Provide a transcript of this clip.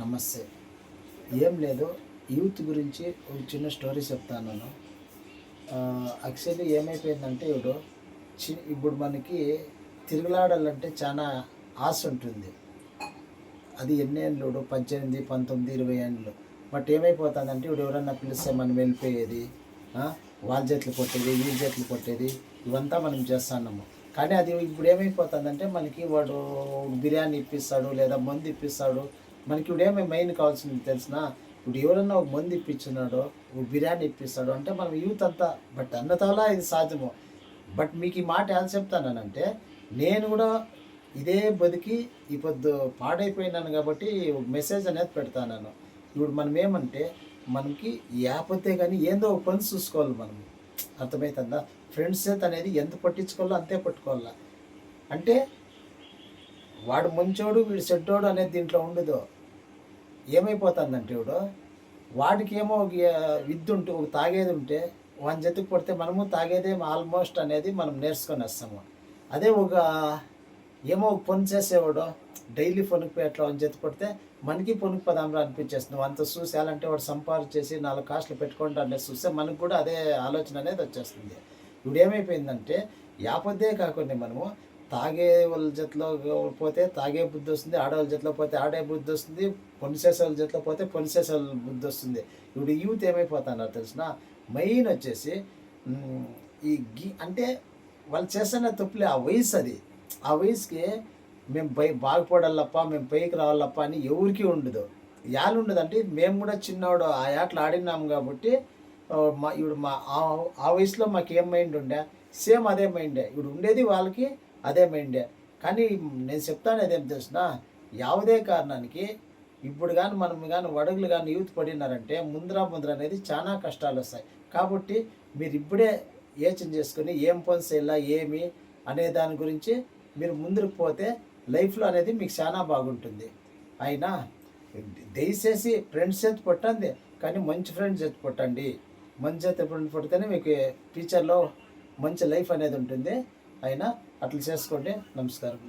నమస్తే. ఏం లేదు, యూత్ గురించి ఒక చిన్న స్టోరీ చెప్తాను నేను. యాక్చువల్లీ ఏమైపోయిందంటే ఇప్పుడు మనకి తిరుగులాడాలంటే చాలా ఆశ ఉంటుంది. అది ఎన్ని ఏండ్లు 18, 19, 20 ఏండ్లు. బట్ ఏమైపోతుందంటే ఎవరన్నా పిలిస్తే మనం వెళ్ళిపోయేది, వాళ్ళ చేతులు కొట్టేది, వీళ్ళ చేతులు కొట్టేది, ఇవంతా మనం చేస్తున్నాము. కానీ అది ఇప్పుడు ఏమైపోతుందంటే మనకి వాడు బిర్యానీ ఇప్పిస్తాడు లేదా మందు ఇప్పిస్తాడు. మనకి ఇప్పుడు మెయిన్ కావాల్సింది తెలిసిన, ఇప్పుడు ఎవరన్నా ఒక మందు ఇప్పించున్నాడో ఒక బిర్యానీ ఇప్పిస్తాడు అంటే మనం యూత్ అంతా బట్ అన్నతోలా ఇది సాధ్యము. బట్ మీకు ఈ మాట ఎలా చెప్తానంటే, నేను కూడా ఇదే బతికి ఈ పొద్దు పాడైపోయినాను కాబట్టి ఒక మెసేజ్ అనేది పెడతాను. ఇప్పుడు మనం ఏమంటే మనకి యాపతే కానీ ఏందో ఒక పని చూసుకోవాలి మనం. అర్థమవుతుందా? ఫ్రెండ్స్ చేత అనేది ఎంత పట్టించుకోవాలో అంతే పట్టుకోవాలా. అంటే వాడు మంచోడు వీడు చెడ్డోడు అనేది దీంట్లో ఉండదు. ఏమైపోతుందంటే వాడికి ఏమో ఒక విద్య ఉంటే ఒక తాగేది ఉంటే వాని జతకు పడితే మనము తాగేదే ఆల్మోస్ట్ అనేది మనం నేర్చుకొని వస్తాము. అదే ఒక ఏమో ఒక పని చేసేవాడు డైలీ పొనుకు ఎట్లా అని జత పడితే మనకి పొనుకు పదాంలో అనిపించేస్తుంది. అంత చూసి అంటే వాడు సంపాదించేసి 4 కాసులు పెట్టుకుంటా అనేది చూస్తే మనకు కూడా అదే ఆలోచన అనేది వచ్చేస్తుంది. ఇప్పుడు ఏమైపోయిందంటే యాపద్దే కాకుండా మనము తాగే వాళ్ళ జతలో పోతే తాగే బుద్ధి వస్తుంది, ఆడవాళ్ళ జతలో పోతే ఆడే బుద్ధి వస్తుంది, పొనిసేసే వాళ్ళ జతలో పోతే పొనిసేసే వాళ్ళ బుద్ధి వస్తుంది. ఇప్పుడు యూత్ ఏమైపోతున్నారు తెలిసిన, మెయిన్ వచ్చేసి అంటే వాళ్ళు చేస్తున్న తప్పులే ఆ వయసు. అది ఆ వయసుకి మేము బాగుపడాలప్ప, మేము పైకి రావాలప్ప అని ఎవరికి ఉండదు. ఉండదు అంటే మేము కూడా చిన్నవాడు ఆ ఆటలు ఆడినాము కాబట్టి ఇప్పుడు ఆ వయసులో మాకు ఏం మైండ్ ఉండే సేమ్ అదే మైండే ఇప్పుడు ఉండేది, వాళ్ళకి అదే మైండే. కానీ నేను చెప్తాను అదేం తెలిసిన, ಯಾವುದೇ కారణానికి ఇప్పుడు కానీ మనం కానీ వడగలు కానీ యూత్ పడినారంటే ముందర అనేది చాలా కష్టాలు వస్తాయి. కాబట్టి మీరు ఇప్పుడే యోచన చేసుకుని ఏం పని చేయాలా ఏమి అనే దాని గురించి మీరు ముందుకు పోతే లైఫ్లో అనేది మీకు చాలా బాగుంటుంది. అయినా దయచేసి ఫ్రెండ్స్ చేతి పట్టండి, కానీ మంచి ఫ్రెండ్స్ చేతి పట్టండి. మంచి చేతి ఫ్రెండ్ పడితేనే మీకు ఫ్యూచర్లో మంచి లైఫ్ అనేది ఉంటుంది. అయినా అట్లా చేసుకోండి. నమస్కారం.